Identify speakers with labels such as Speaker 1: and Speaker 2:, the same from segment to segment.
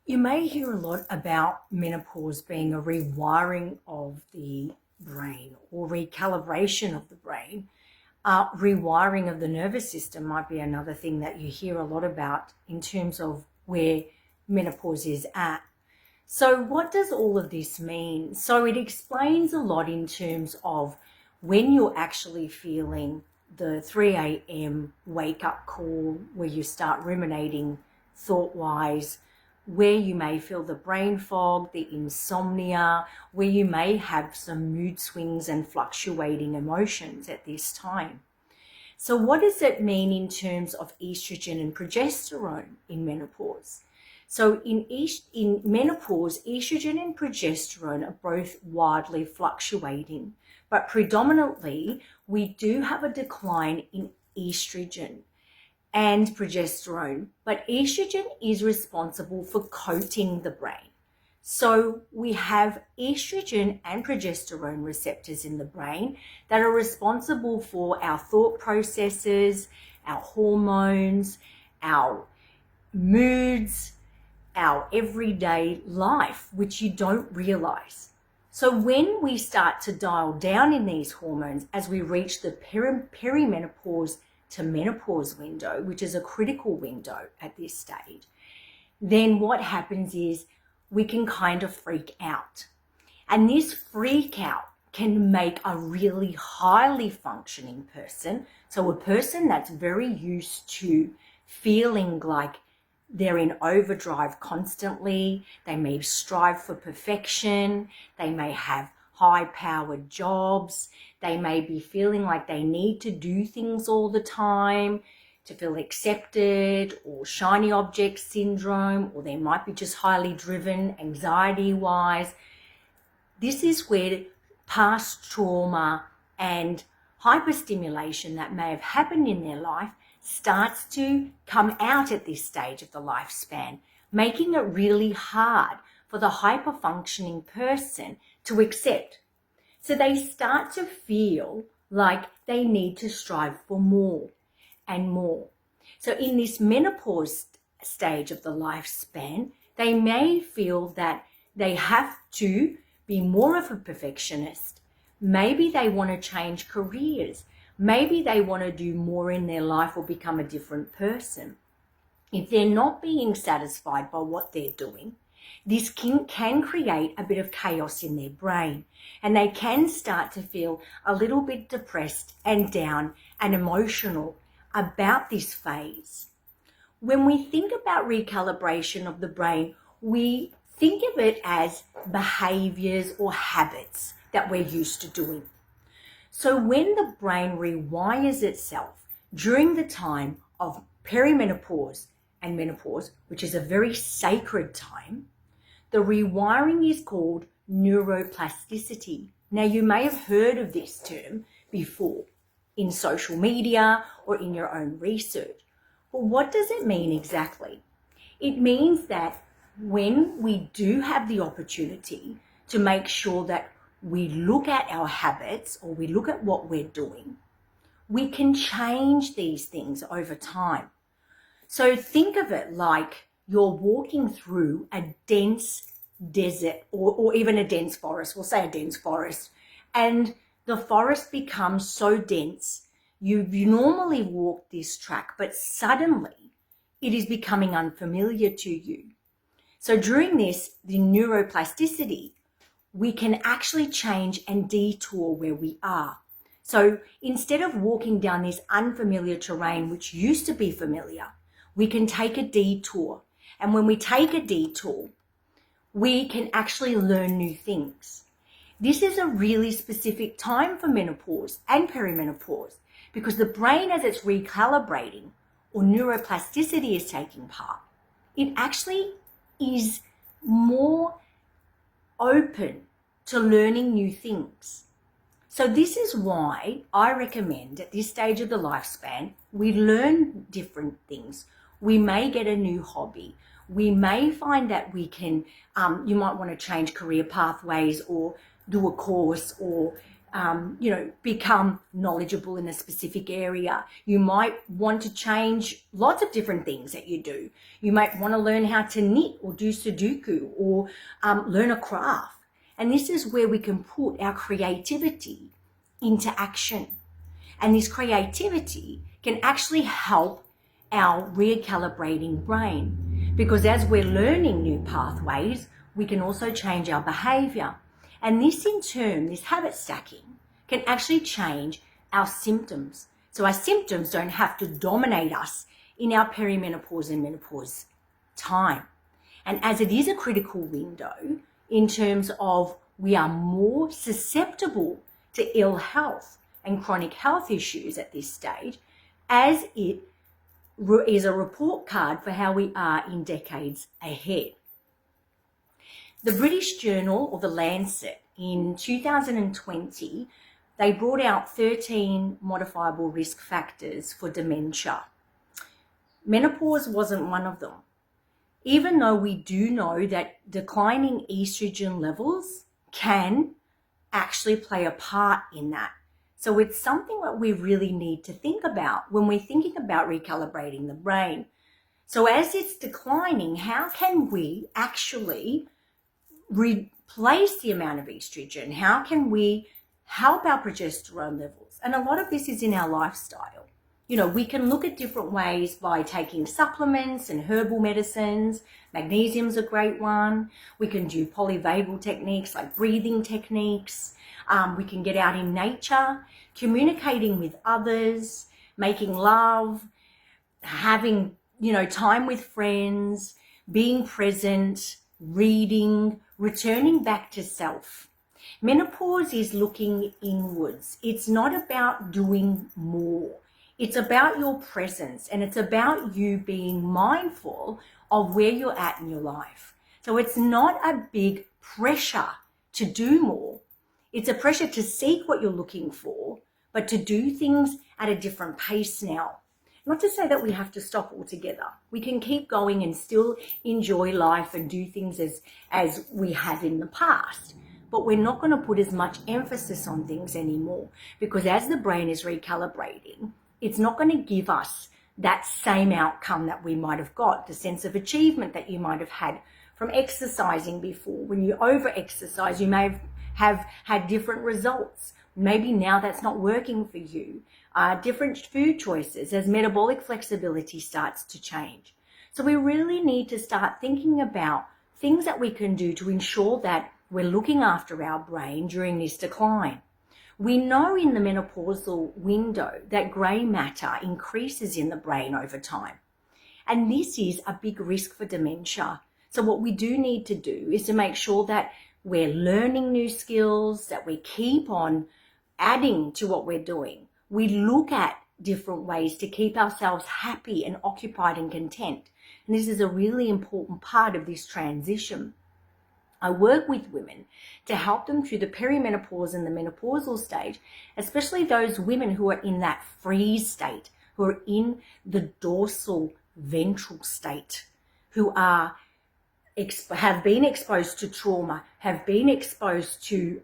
Speaker 1: You may hear a lot about menopause being a rewiring of the brain or recalibration of the brain. Rewiring of the nervous system might be another thing that you hear a lot about in terms of where menopause is at. So what does all of this mean? So it explains a lot in terms of when you're actually feeling the 3 a.m. wake up call where you start ruminating thought-wise, where you may feel the brain fog, the insomnia, where you may have some mood swings and fluctuating emotions at this time. So what does it mean in terms of estrogen and progesterone in menopause? So in menopause, estrogen and progesterone are both wildly fluctuating, but predominantly we do have a decline in estrogen and progesterone, but estrogen is responsible for coating the brain. So we have estrogen and progesterone receptors in the brain that are responsible for our thought processes, our hormones, our moods, our everyday life, which you don't realize. So when we start to dial down in these hormones as we reach the perimenopause to menopause window, which is a critical window at this stage, then what happens is we can kind of freak out. And this freak out can make a really highly functioning person, so a person that's very used to feeling like they're in overdrive constantly, they may strive for perfection, they may have high-powered jobs, they may be feeling like they need to do things all the time to feel accepted, or shiny object syndrome, or they might be just highly driven anxiety-wise. This is where past trauma and hyperstimulation that may have happened in their life starts to come out at this stage of the lifespan, making it really hard for the hyper-functioning person to accept. So they start to feel like they need to strive for more and more. So in this menopause stage of the lifespan, they may feel that they have to be more of a perfectionist. Maybe they want to change careers. Maybe they want to do more in their life or become a different person. If they're not being satisfied by what they're doing, this can create a bit of chaos in their brain, and they can start to feel a little bit depressed and down and emotional about this phase. When we think about recalibration of the brain, we think of it as behaviors or habits that we're used to doing. So when the brain rewires itself during the time of perimenopause and menopause, which is a very sacred time, the rewiring is called neuroplasticity. Now, you may have heard of this term before in social media or in your own research. But what does it mean exactly? It means that when we do have the opportunity to make sure that we look at our habits or we look at what we're doing, we can change these things over time. So think of it like you're walking through a dense desert or even a dense forest. We'll say a dense forest. And the forest becomes so dense, you normally walk this track, but suddenly it is becoming unfamiliar to you. So during this, the neuroplasticity, we can actually change and detour where we are. So instead of walking down this unfamiliar terrain, which used to be familiar, we can take a detour. And when we take a detour, we can actually learn new things. This is a really specific time for menopause and perimenopause because the brain, as it's recalibrating or neuroplasticity is taking part, it actually is more open to learning new things. So this is why I recommend at this stage of the lifespan, we learn different things. We may get a new hobby. We may find that we can, you might want to change career pathways or do a course or become knowledgeable in a specific area. You might want to change lots of different things that you do. You might want to learn how to knit or do Sudoku or learn a craft. And this is where we can put our creativity into action. And this creativity can actually help our recalibrating brain, because as we're learning new pathways, we can also change our behavior. And this in turn, this habit stacking, can actually change our symptoms. So our symptoms don't have to dominate us in our perimenopause and menopause time. And as it is a critical window in terms of we are more susceptible to ill health and chronic health issues at this stage, as it is a report card for how we are in decades ahead. The British Journal, or the Lancet, in 2020, they brought out 13 modifiable risk factors for dementia. Menopause wasn't one of them, even though we do know that declining estrogen levels can actually play a part in that. So it's something that we really need to think about when we're thinking about recalibrating the brain. So as it's declining, how can we actually replace the amount of estrogen? How can we help our progesterone levels? And a lot of this is in our lifestyle. We can look at different ways by taking supplements and herbal medicines. Magnesium's a great one. We can do polyvagal techniques like breathing techniques. We can get out in nature, communicating with others, making love, having, time with friends, being present, reading, returning back to self. Menopause is looking inwards. It's not about doing more. It's about your presence, and it's about you being mindful of where you're at in your life. So it's not a big pressure to do more. It's a pressure to seek what you're looking for, but to do things at a different pace now. Not to say that we have to stop altogether. We can keep going and still enjoy life and do things as we have in the past. But we're not going to put as much emphasis on things anymore, because as the brain is recalibrating, it's not going to give us that same outcome that we might have got, the sense of achievement that you might have had from exercising before. When you over-exercise, you may have had different results. Maybe now that's not working for you. Different food choices as metabolic flexibility starts to change. So we really need to start thinking about things that we can do to ensure that we're looking after our brain during this decline. We know in the menopausal window that grey matter increases in the brain over time. And this is a big risk for dementia. So what we do need to do is to make sure that we're learning new skills, that we keep on adding to what we're doing. We look at different ways to keep ourselves happy and occupied and content. And this is a really important part of this transition. I work with women to help them through the perimenopause and the menopausal stage, especially those women who are in that freeze state, who are in the dorsal ventral state, who have been exposed to trauma, have been exposed to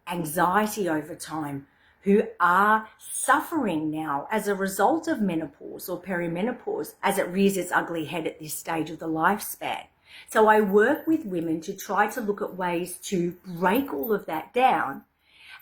Speaker 1: anxiety over time, who are suffering now as a result of menopause or perimenopause as it rears its ugly head at this stage of the lifespan. So I work with women to try to look at ways to break all of that down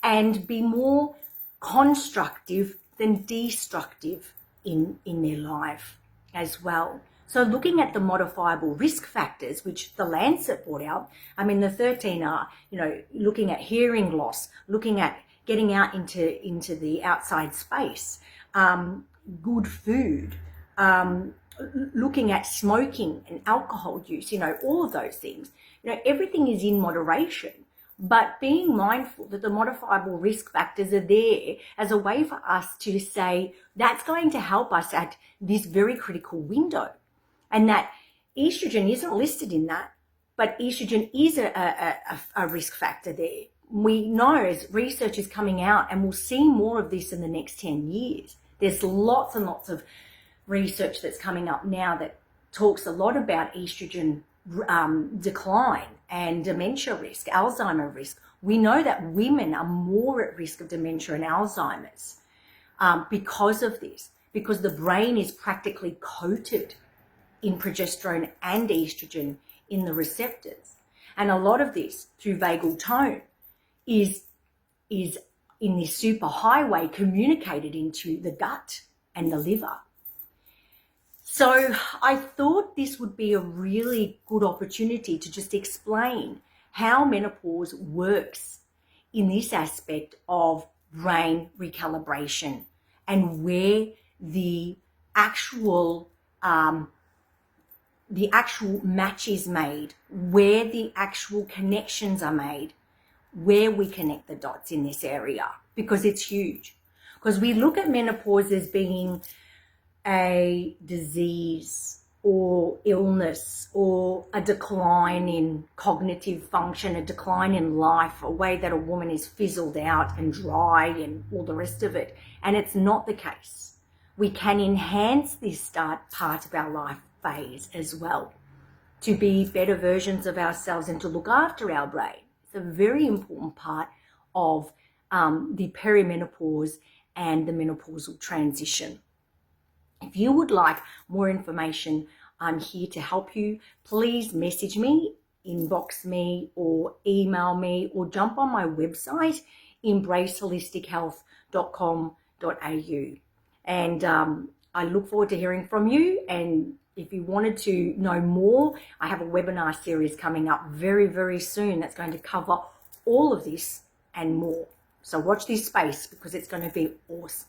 Speaker 1: and be more constructive than destructive in their life as well. So looking at the modifiable risk factors, which the Lancet brought out, the 13 are, looking at hearing loss, looking at getting out into the outside space, good food, looking at smoking and alcohol use, all of those things. Everything is in moderation, but being mindful that the modifiable risk factors are there as a way for us to say that's going to help us at this very critical window. And that estrogen isn't listed in that, but estrogen is a risk factor there. We know as research is coming out, and we'll see more of this in the next 10 years. There's lots and lots of research that's coming up now that talks a lot about estrogen decline and dementia risk, Alzheimer risk. We know that women are more at risk of dementia and Alzheimer's because of this, because the brain is practically coated in progesterone and estrogen in the receptors. And a lot of this through vagal tone is in this superhighway communicated into the gut and the liver. So I thought this would be a really good opportunity to just explain how menopause works in this aspect of brain recalibration and where the actual match is made, where the actual connections are made, where we connect the dots in this area, because it's huge. Because we look at menopause as being a disease or illness or a decline in cognitive function, a decline in life, a way that a woman is fizzled out and dry and all the rest of it. And it's not the case. We can enhance this part of our life phase as well to be better versions of ourselves and to look after our brain. It's a very important part of the perimenopause and the menopausal transition. If you would like more information, I'm here to help you. Please message me, inbox me, or email me, or jump on my website, embraceholistichealth.com.au. And I look forward to hearing from you. And if you wanted to know more, I have a webinar series coming up very, very soon that's going to cover all of this and more. So watch this space because it's going to be awesome.